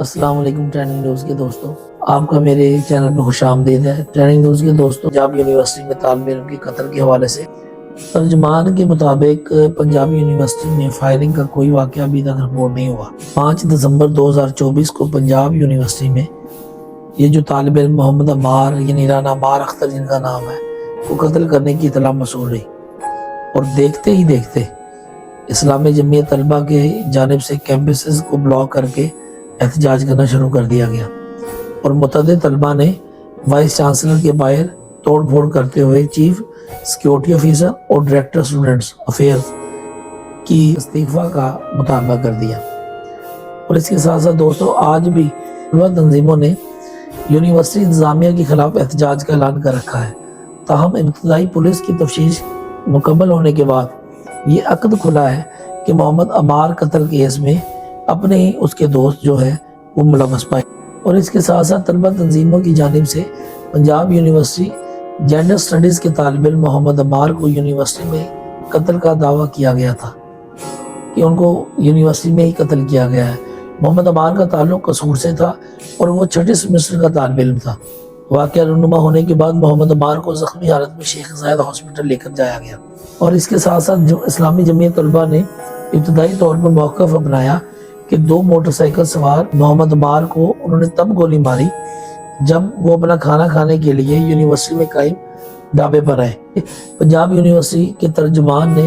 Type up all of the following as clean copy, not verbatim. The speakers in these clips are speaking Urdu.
السلام علیکم ٹریننگ نیوز کے دوستوں، آپ کا میرے چینل پہ خوش آمدید ہے۔ ٹریننگ نیوز کے دوستوں، پنجاب یونیورسٹی میں طالب علم کی قتل کے حوالے سے ترجمان کے مطابق پنجاب یونیورسٹی میں فائرنگ کا کوئی واقعہ ابھی تک رپورٹ نہیں ہوا۔ 5 دسمبر 2024 کو پنجاب یونیورسٹی میں یہ جو طالب علم محمد عمار یعنی رانا عمار اختر جن کا نام ہے وہ قتل کرنے کی اطلاع موصول ہوئی، اور دیکھتے ہی دیکھتے اسلامی جمعیت طلبہ کے جانب سے کیمپسز کو بلاک کر کے احتجاج کرنا شروع کر دیا گیا، اور متعدد طلبہ نے وائس چانسلر کے باہر توڑ پھوڑ کرتے ہوئے چیف سیکیورٹی آفیسر اور ڈائریکٹر اسٹوڈنٹس افیئرز کی استعفیٰ کا مطالبہ کر دیا۔ اور اس کے ساتھ ساتھ دوستوں، آج بھی طلبہ تنظیموں نے یونیورسٹی انتظامیہ کے خلاف احتجاج کا اعلان کر رکھا ہے۔ تاہم ابتدائی پولیس کی تفتیش مکمل ہونے کے بعد یہ عقد کھلا ہے کہ محمد عمار قتل کیس میں اپنے ہی اس کے دوست جو ہے وہ ملوث پائے۔ اور اس کے ساتھ ساتھ طلبہ تنظیموں کی جانب سے پنجاب یونیورسٹی جینڈر سٹڈیز کے طالب علم محمد عمار کو یونیورسٹی میں قتل کا دعویٰ کیا گیا تھا کہ ان کو یونیورسٹی میں ہی قتل کیا گیا ہے۔ محمد عمار کا تعلق قصور سے تھا اور وہ 6 سیمسٹر کا طالب علم تھا۔ واقعہ رونما ہونے کے بعد محمد عمار کو زخمی حالت میں شیخ زاید ہاسپٹل لے کر جایا گیا، اور اس کے ساتھ ساتھ جو اسلامی جمعیت طلبہ نے ابتدائی طور پر موقف اپنایا کہ 2 موٹر سائیکل سوار محمد عمار کو انہوں نے تب گولی ماری جب وہ اپنا کھانا کھانے کے لیے یونیورسٹی میں قائم ڈھابے پر آئے۔ پنجاب یونیورسٹی کے ترجمان نے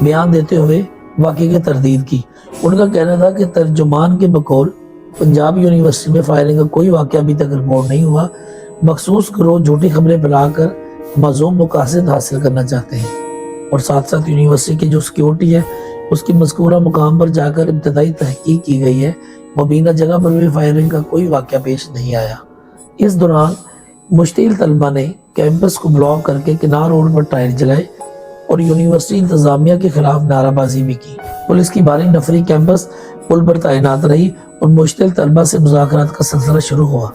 بیان دیتے ہوئے واقعے کی تردید کی۔ ان کا کہنا تھا کہ ترجمان کے بقول پنجاب یونیورسٹی میں فائرنگ کا کوئی واقعہ ابھی تک رپورٹ نہیں ہوا، مخصوص گروہ جھوٹی خبریں پھیلا کر مذموم مقاصد حاصل کرنا چاہتے ہیں، اور ساتھ ساتھ یونیورسٹی کی جو سیکیورٹی ہے اس کی مذکورہ مقام پر جا کر ابتدائی تحقیق کی گئی ہے، مبینہ جگہ پر بھی فائرنگ کا کوئی واقعہ پیش نہیں آیا۔ اس دوران مشتعل طلبہ نے کیمپس کو بلاک کر کے کنار روڈ پر ٹائر جلائے اور یونیورسٹی انتظامیہ کے خلاف نعرہ بازی بھی کی۔ پولیس کی بھاری نفری کیمپس پل پر تعینات رہی اور مشتعل طلبہ سے مذاکرات کا سلسلہ شروع ہوا۔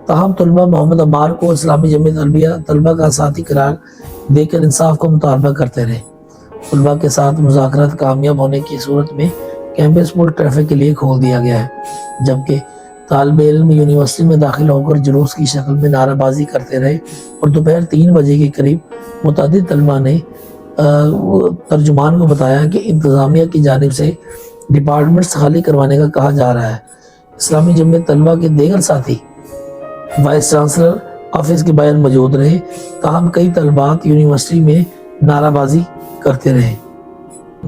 تاہم طلبہ محمد عمار کو اسلامی جمعیت طلبہ کا ساتھی قرار دے کر انصاف کا مطالبہ کرتے رہے۔ طلبہ کے ساتھ مذاکرات کامیاب ہونے کی صورت میں کیمپس پل ٹریفک کے لیے کھول دیا گیا ہے، جبکہ طالب علم یونیورسٹی میں داخل ہو کر جلوس کی شکل میں نعرہ بازی کرتے رہے، اور دوپہر 3 بجے کے قریب متعدد طلبہ نے ترجمان کو بتایا کہ انتظامیہ کی جانب سے ڈپارٹمنٹس خالی کروانے کا کہا جا رہا ہے۔ اسلامی جمعیت طلبہ کے دیگر ساتھی وائس چانسلر آفس کے باہر موجود رہے، تاہم کئی طلبات یونیورسٹی میں نعرہ بازی کرتے رہے۔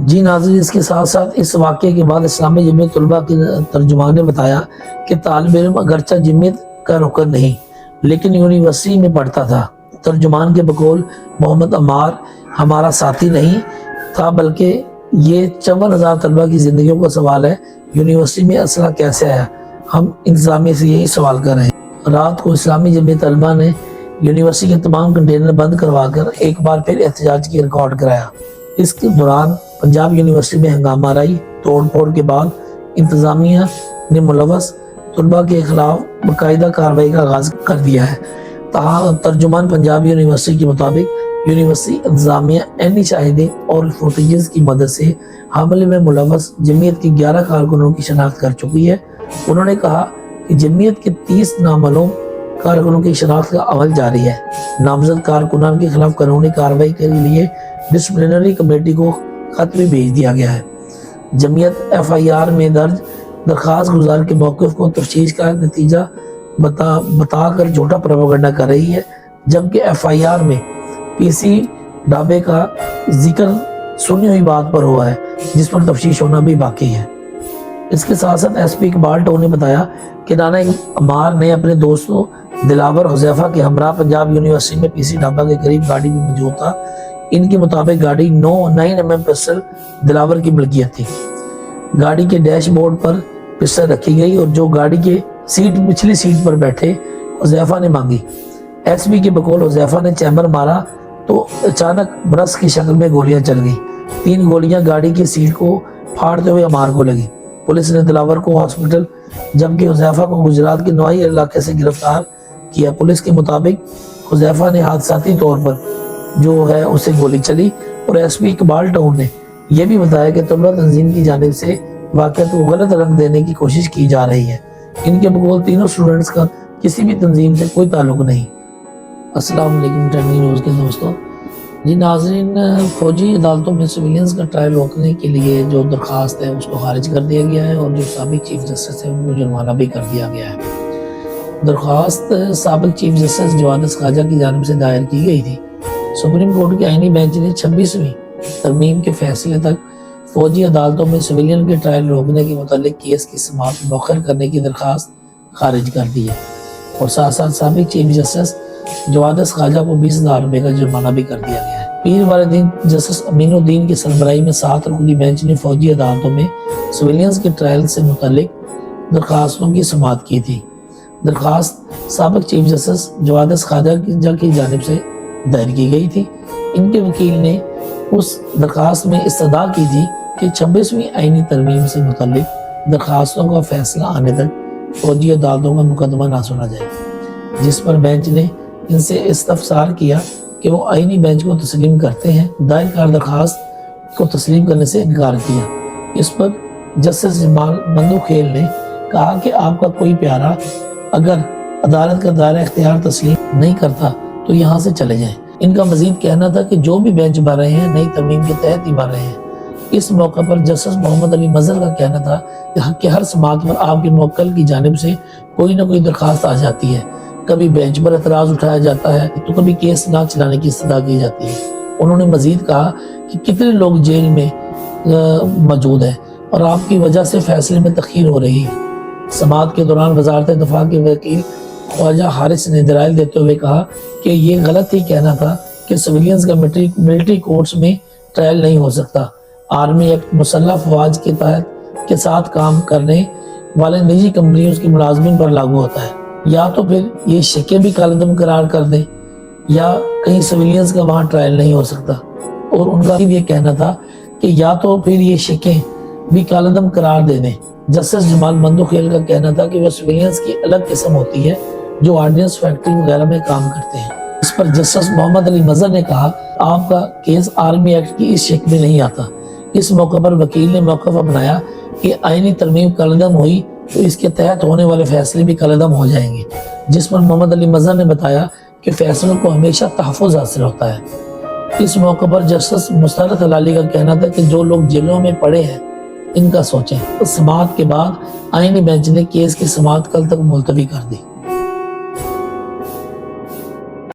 جی ناظرین، اس کے ساتھ ساتھ اس واقعے کے بعد اسلامی جمعیت طلبہ کے ترجمان نے بتایا کہ طالب علم اگرچہ جمعیت کا رکن نہیں لیکن یونیورسٹی میں پڑھتا تھا۔ ترجمان کے بقول محمد عمار ہمارا ساتھی نہیں تھا بلکہ یہ 54,000 طلبہ کی زندگیوں کا سوال ہے۔ یونیورسٹی میں اسلحہ کیسے آیا؟ ہم انتظامیہ سے یہی سوال کر رہے ہیں۔ رات کو اسلامی جمعیت طلبہ نے یونیورسٹی کے تمام کنٹینر بند کروا کر ایک بار پھر احتجاج کی ریکارڈ کرایا۔ اس کے دوران پنجاب یونیورسٹی میں ہنگامہ آرائی توڑ پھوڑ کے بعد انتظامیہ نے ملوث طلبہ کے خلاف باقاعدہ کارروائی کا آغاز کر دیا ہے۔ تاہم ترجمان پنجاب یونیورسٹی کے مطابق یونیورسٹی انتظامیہ عینی شاہدین اور فوٹیجز کی مدد سے حملے میں ملوث جمعیت کے 11 کارکنوں کی شناخت کر چکی ہے۔ انہوں نے کہا کہ جمعیت کے 30 نامعلوم کارکنوں کی شناخت کا عمل جاری ہے۔ نامزد کارکنان کے خلاف قانونی کارروائی کے لیے ڈسپلنری کمیٹی کو خط بھی بھیج دیا گیا ہے۔ جمعیت FIR میں درج درخواست گزار کے موقف کو تفتیش کا نتیجہ بتا کر جھوٹا پروپیگنڈا کر رہی ہے، جبکہ FIR میں PC ڈھابے کا ذکر سنی ہوئی بات پر ہوا ہے جس پر تفتیش ہونا بھی باقی ہے۔ اس کے ساتھ ساتھ SP اقبال ٹو نے بتایا کہ رانا عمار نے اپنے دوستوں دلاور حذیفہ کے ہمراہ پنجاب یونیورسٹی میں PC ڈھابا کے قریب گاڑی بھی موجود تھا۔ ان کے مطابق گاڑی 9mm پسٹل دلاور کی ملکیت تھی۔ گاڑی کے ڈیش بورڈ پر پسٹل رکھی گئی اور جو گاڑی کے پچھلی سیٹ پر بیٹھے حذیفہ نے مانگی۔ SP کے بقول حذیفہ نے چیمبر مارا تو اچانک برس کی شکل میں گولیاں چل گئی۔ 3 گولیاں گاڑی کی سیٹ کو پھاڑتے ہوئے عمار کو لگی۔ پولیس نے دلاور کو ہاسپٹل جبکہ حذیفہ کو گجرات کے نوائی علاقے سے گرفتار کیا۔ پولیس کے مطابق حذیفہ نے حادثاتی طور پر جو ہے اسے گولی چلی، اور SP اقبال ٹاؤن نے یہ بھی بتایا کہ طلبہ تنظیم کی جانب سے واقعات کو غلط رنگ دینے کی کوشش کی جا رہی ہے۔ ان کے بقول تینوں اسٹوڈنٹس کا کسی بھی تنظیم سے کوئی تعلق نہیں۔ السلام علیکم ٹریننگ نیوز کے دوستوں۔ جی ناظرین، فوجی عدالتوں میں سویلینز کا ٹرائل روکنے کے لیے جو درخواست ہے اس کو خارج کر دیا گیا ہے، اور جو سابق چیف جسٹس ہے ان کو جرمانہ بھی کر دیا گیا ہے۔ درخواست سابق چیف جسٹس جواد خواجہ کی جانب سے دائر کی گئی تھی۔ سپریم کورٹ کے آئینی بینچ نے 26ویں ترمیم کے فیصلے تک فوجی عدالتوں میں سویلین کے ٹرائل روکنے کے متعلق کیس کی سماعت مؤخر کرنے کی درخواست خارج کر دی ہے، اور ساتھ ساتھ سابق چیف جسٹس جواد خواجہ کو 20,000 روپے کا جرمانہ بھی کر دیا گیا ہے۔ پیر والے دن جسٹس امین الدین کی سربراہی میں 7 رکنی بینچ نے فوجی عدالتوں میں سویلینز کے ٹرائل سے متعلق درخواستوں کی سماعت کی تھی۔ درخواست سابق چیف جسٹس جواد خواجہ کی جانب سے دائر کی گئی تھی۔ ان کے وکیل نے اس درخواست میں استدعا کی تھی کہ 26ویں آئینی ترمیم سے متعلق درخواستوں کا فیصلہ آنے تک فوجی عدالتوں کا مقدمہ نہ سنا جائے، جس پر بینچ نے ان سے استفسار کیا کہ وہ آئینی بینچ کو تسلیم کرتے ہیں۔ دائر کار درخواست کو تسلیم کرنے سے انکار کیا۔ اس پر جسٹس جمال مندوخیل نے کہا کہ آپ کا کوئی پیارا اگر عدالت کا دائرہ اختیار تسلیم نہیں کرتا تو یہاں سے چلے جائیں۔ ان کا مزید کہنا تھا کہ جو بھی بینچ بھر رہے ہیں نئی ترمیم کے تحت ہی بھر رہے ہیں۔ اس موقع پر جسٹس محمد علی مظہر کا کہنا تھا کہ ہر سماعت پر آپ کے موکل کی جانب سے کوئی نہ کوئی درخواست آ جاتی ہے، کبھی بینچ پر اعتراض اٹھایا جاتا ہے تو کبھی کیس نہ چلانے کی استدعا کی جاتی ہے۔ انہوں نے مزید کہا کہ کتنے لوگ جیل میں موجود ہیں اور آپ کی وجہ سے فیصلے میں تاخیر ہو رہی ہے۔ سماعت کے دوران وزارت دفاع کے وکیل خواجہ حارث نے دلائل دیتے ہوئے کہا کہ یہ غلط ہی کہنا تھا کہ سویلینز کا ملٹری کورٹس میں ٹرائل نہیں ہو سکتا۔ آرمی ایکٹ مسلح افواج کے ساتھ کام کرنے والے نجی کمپنیوں کی ملازمین پر لاگو ہوتا ہے۔ یا تو پھر یہ شکیں بھی کالعدم قرار کر دیں یا کہیں سویلینز کا وہاں ٹرائل نہیں ہو سکتا۔ اور ان کا یہ کہنا تھا کہ یا تو پھر یہ شکیں بھی کالعدم قرار دے دیں۔ جسٹس جمال مندوخیل کا کہنا تھا کہ وہ سویلینز کی الگ قسم ہوتی ہے جو آرڈیننس فیکٹری وغیرہ میں کام کرتے ہیں۔ اس پر جسٹس محمد علی مظہر نے کہا آپ کا کیس آرمی ایکٹ کی اس شکل میں نہیں آتا۔ اس موقع پر وکیل نے موقف اپنایا کہ آئینی ترمیم کالعدم ہوئی تو اس کے تحت ہونے والے فیصلے بھی کالعدم ہو جائیں گے، جس پر محمد علی مظہر نے بتایا کہ فیصلوں کو ہمیشہ تحفظ حاصل ہوتا ہے۔ اس موقع پر جسٹس مسرت ہلالی کا کہنا تھا کہ جو لوگ جیلوں میں پڑے ہیں ان کا سوچیں۔ سماعت کے بعد آئینی بینچ نے کیس کی سماعت کل تک ملتوی کر دی۔